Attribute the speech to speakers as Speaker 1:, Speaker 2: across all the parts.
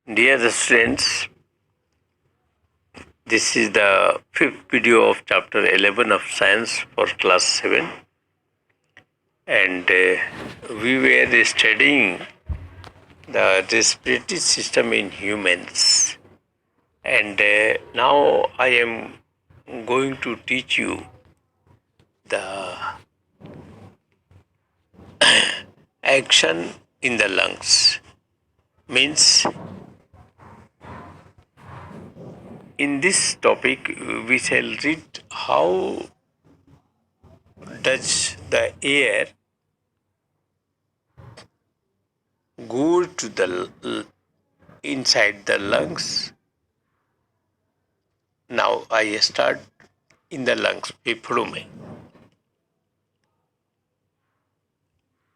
Speaker 1: Dear students, this is the fifth video of chapter 11 of science for class 7, and we were studying the respiratory system in humans, and now I am going to teach you the action in the lungs. Means in this topic we shall read how does the air go to the inside the lungs. Now I start in the lungs, फेफड़ों में.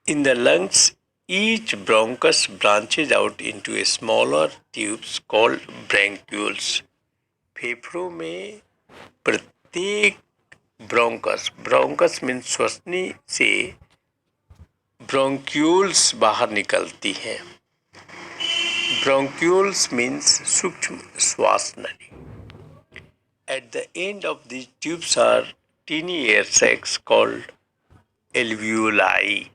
Speaker 1: In the lungs, each bronchus branches out into a smaller tubes called bronchioles. फेफड़ों में प्रत्येक bronchus means श्वसनी से bronchioles बाहर निकलती हैं. Bronchioles means सूक्ष्म श्वास नली. At the end of these tubes are teeny air sacs called alveoli.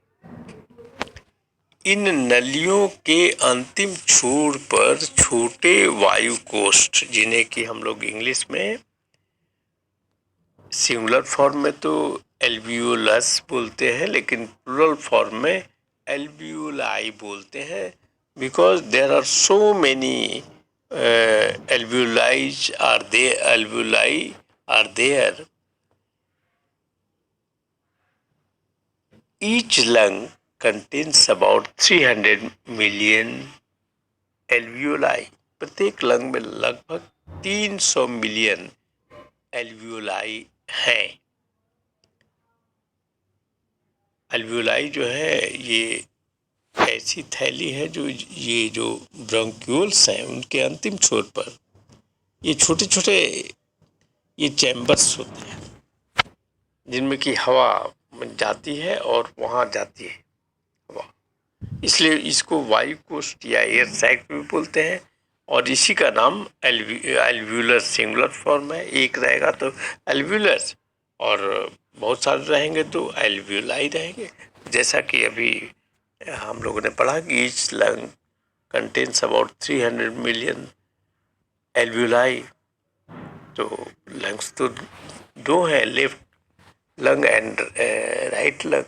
Speaker 1: इन नलियों के अंतिम छोर पर छोटे वायु कोष्ठ, जिन्हें कि हम लोग इंग्लिश में सिंगुलर फॉर्म में तो एल्वियोलस बोलते हैं, लेकिन प्लूरल फॉर्म में एल्वियोलाई बोलते हैं, because there are so many alveoli are there. Each lung contains about 300 million alveoli. प्रत्येक लंग में लगभग 300 मिलियन alveoli हैं. alveoli जो है ये ऐसी थैली है जो ये जो ब्रोंक्यूल्स हैं उनके अंतिम छोर पर ये छोटे छोटे ये चैम्बर्स होते हैं जिनमें कि हवा जाती है और वहाँ जाती है हवा, इसलिए इसको वायु कोष्ठ या एयर सैक भी बोलते हैं. और इसी का नाम एल्व्यूलर सिंगुलर फॉर्म है. एक रहेगा तो एल्व्यूलस और बहुत सारे रहेंगे तो एल्व्यूलाई रहेंगे. जैसा कि अभी हम लोगों ने पढ़ा कि each lung contains about 300 million alveoli. तो लंग्स तो दो हैं, left lung and right lung.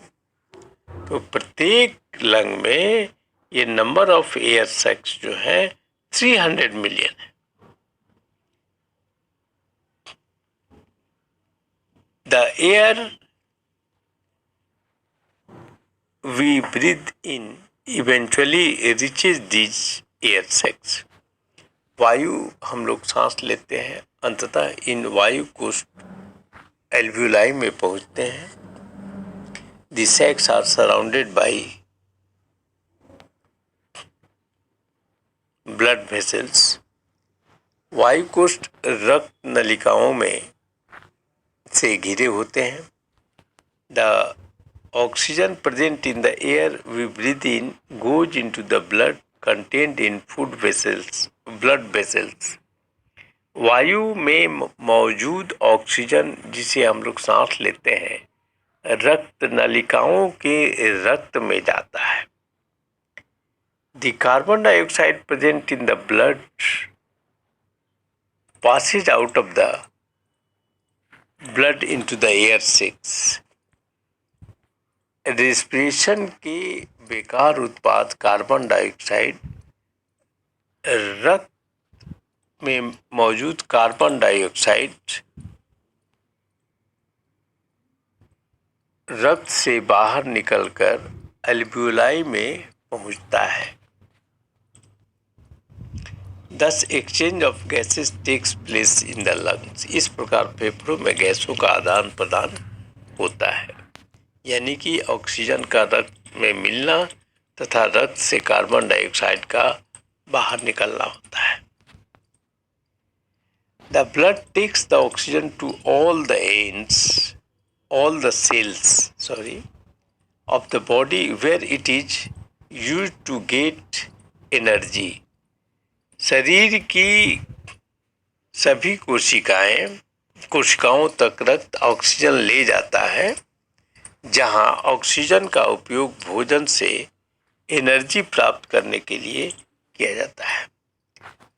Speaker 1: तो प्रत्येक लंग में ये नंबर ऑफ एयर सैक्स जो है 300 मिलियन है. The air we breathe in eventually reaches these air sacs. वायु हम लोग सांस लेते हैं, अंततः इन वायु कोष्ठ एल्व्यूलाई में पहुंचते हैं. The sacs are surrounded by blood vessels. वायु कोष्ठ रक्त नलिकाओं में से घिरे होते हैं. The oxygen present in the air we breathe in goes into the blood contained in blood vessels. वायु में मौजूद ऑक्सीजन जिसे हम लोग सांस लेते हैं रक्त नलिकाओं के रक्त में जाता है. The carbon dioxide present in the blood passes out of the blood into the air sacs. Respiration के बेकार उत्पाद कार्बन डाइऑक्साइड रक्त में मौजूद कार्बन डाइऑक्साइड रक्त से बाहर निकलकर एल्व्यूलाई में पहुंचता है. Thus exchange of gases takes place in the lungs. इस प्रकार फेफड़ों में गैसों का आदान प्रदान होता है, यानी कि ऑक्सीजन का रक्त में मिलना तथा रक्त से कार्बन डाइऑक्साइड का बाहर निकलना होता है. The blood takes the oxygen to all the cells of the body where it is used to get energy. शरीर की सभी कोशिकाओं तक रक्त ऑक्सीजन ले जाता है, जहां ऑक्सीजन का उपयोग भोजन से एनर्जी प्राप्त करने के लिए किया जाता है।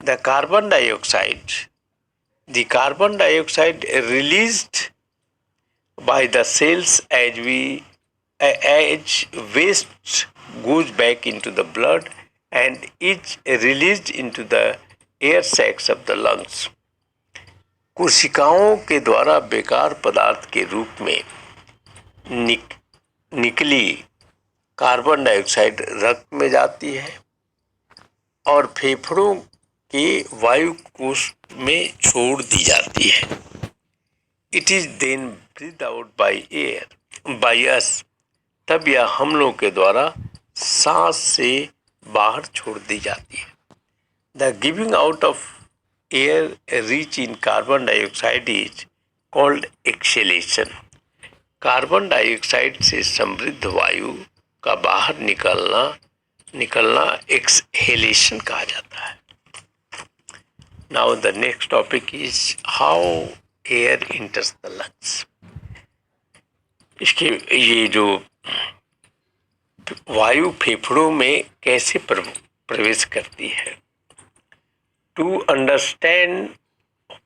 Speaker 1: The carbon dioxide released by the cells as waste goes back into the blood and is released into the air sacs of the lungs. कोशिकाओं के द्वारा बेकार पदार्थ के रूप में निकली कार्बन डाइऑक्साइड रक्त में जाती है और फेफड़ों के वायु कोश में छोड़ दी जाती है। It is then breathe out by us, तब यह हम लोग के द्वारा सांस से बाहर छोड़ दी जाती है। The giving out of air rich in carbon dioxide is called acceleration. Carbon dioxide से समृद्ध वायु का बाहर निकलना एक्सहेलेशन कहा जाता है। Now the next topic is how air इंटर्स the lungs. इसके ये जो वायु फेफड़ों में कैसे प्रवेश करती है। To understand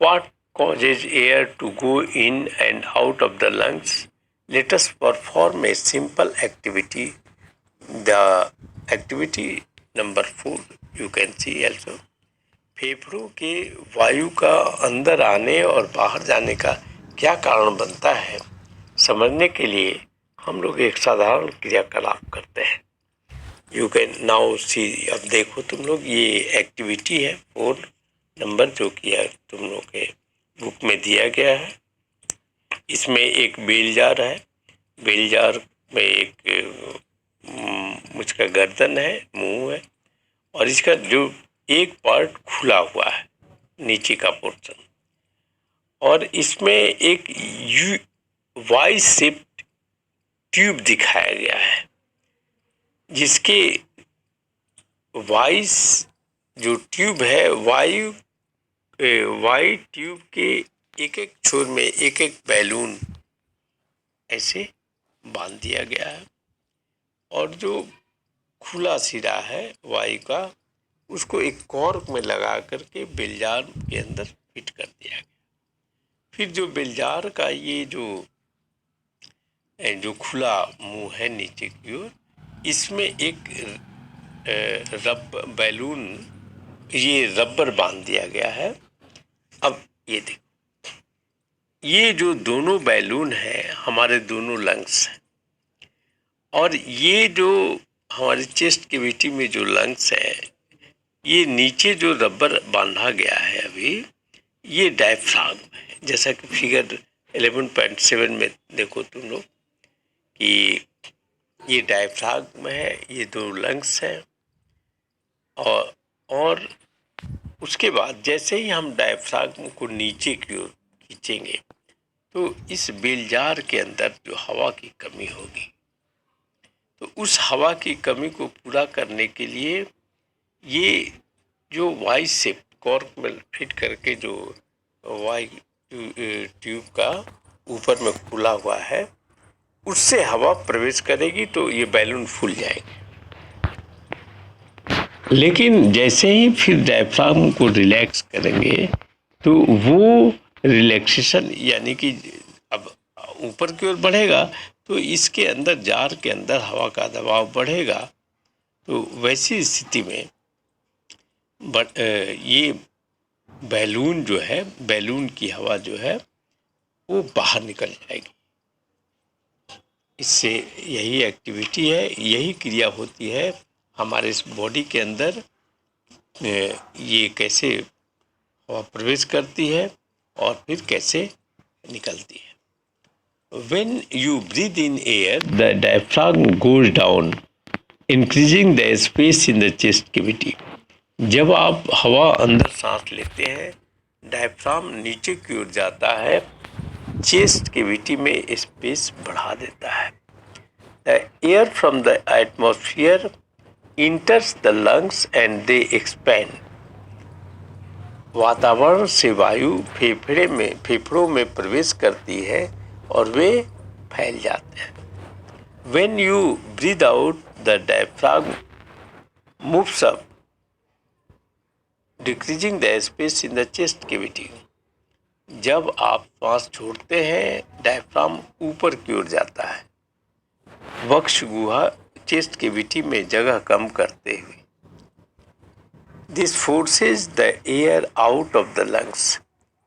Speaker 1: what causes air to go in and out of the lungs, let us perform a simple activity. The activity number 4 you can see also. फेफड़ों के वायु का अंदर आने और बाहर जाने का क्या कारण बनता है, समझने के लिए हम लोग एक साधारण क्रियाकलाप करते हैं। यू कैन नाउ सी, अब देखो तुम लोग, ये एक्टिविटी है 4 नंबर जो किया तुम लोग के बुक में दिया गया है। इसमें एक बेल जार है, बेल जार में एक मुझका गर्दन है, मुंह है और इसका जो एक पार्ट खुला हुआ है नीचे का पोर्शन, और इसमें एक वाई शेप्ड ट्यूब दिखाया गया है, जिसके वाइस जो ट्यूब है वाई ट्यूब के एक एक छोर में एक एक बैलून ऐसे बांध दिया गया है और जो खुला सिरा है वायु का उसको एक कॉर्क में लगा करके बेलजार के अंदर फिट कर दिया गया। फिर जो बेलजार का ये जो खुला मुंह है नीचे की ओर, इसमें एक बैलून, ये रबर बांध दिया गया है। अब ये देखो, ये जो दोनों बैलून है हमारे दोनों लंग्स हैं और ये जो हमारे चेस्ट कैविटी में जो लंग्स है, ये नीचे जो रबर बांधा गया है अभी, ये डायफ्राम है। जैसा कि फिगर 11.7 में देखो तुम लोग कि ये डायफ्राम है, ये 2 लंग्स हैं और उसके बाद जैसे ही हम डायफ्राम को नीचे की ओर खींचेंगे तो इस बेलजार के अंदर जो हवा की कमी होगी, तो उस हवा की कमी को पूरा करने के लिए ये जो वाई शेप कॉर्क में फिट करके जो वाई ट्यूब का ऊपर में खुला हुआ है, उससे हवा प्रवेश करेगी तो ये बैलून फूल जाएगी। लेकिन जैसे ही फिर डायफ्राम को रिलैक्स करेंगे तो वो रिलैक्सेशन यानी कि अब ऊपर की ओर बढ़ेगा तो इसके अंदर, जार के अंदर हवा का दबाव बढ़ेगा। तो वैसी स्थिति में ये बैलून जो है, बैलून की हवा जो है वो बाहर निकल जाएगी। इससे यही एक्टिविटी है, यही क्रिया होती है हमारे इस बॉडी के अंदर। ये कैसे हवा प्रवेश करती है और फिर कैसे निकलती है। When you breathe in air, the diaphragm goes down, increasing the space in the chest cavity. जब आप हवा अंदर सांस लेते हैं, डायफ्राम नीचे की ओर जाता है, चेस्ट कैविटी में स्पेस बढ़ा देता है। The air from the atmosphere enters the lungs and they expand. वातावरण से वायु फेफड़ों में प्रवेश करती है और वे फैल जाते हैं। When you breathe out, the diaphragm moves up, decreasing the space in the chest cavity. जब आप श्वास छोड़ते हैं, डायफ्राम ऊपर की ओर जाता है, वक्ष गुहा चेस्ट कैविटी में जगह कम करते हुए। This forces the air out of the lungs.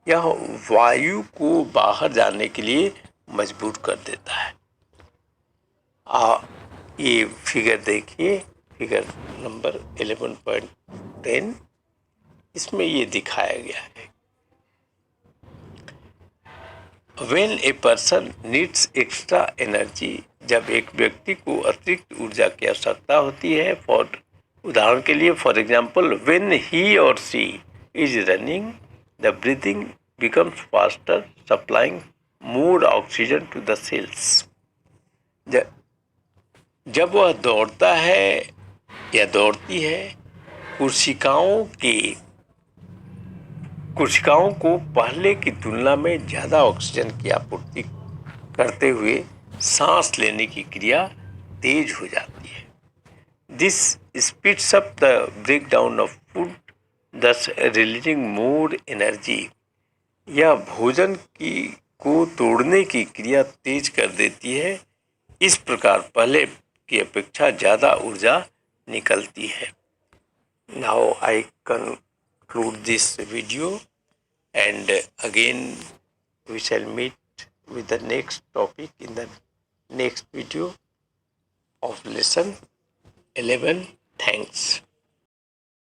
Speaker 1: यह वायु को बाहर जाने के लिए मजबूर कर देता है। ये फिगर देखिए, फिगर नंबर 11.10, इसमें ये दिखाया गया है। When a person needs extra energy, जब एक व्यक्ति को अतिरिक्त ऊर्जा की आवश्यकता होती है, उदाहरण के लिए for example, when he or she is running, the breathing becomes faster, supplying more oxygen to the cells. जब वह दौड़ता है या दौड़ती है, कोशिकाओं को पहले की तुलना में ज़्यादा ऑक्सीजन की आपूर्ति करते हुए सांस लेने की क्रिया तेज हो जाती है। This speeds up the breakdown of food, thus releasing more energy. यह भोजन को तोड़ने की क्रिया तेज कर देती है। इस प्रकार पहले की अपेक्षा ज़्यादा ऊर्जा निकलती है। Now I conclude this video, and again we shall meet with the next topic in the next video of lesson 11. Thanks.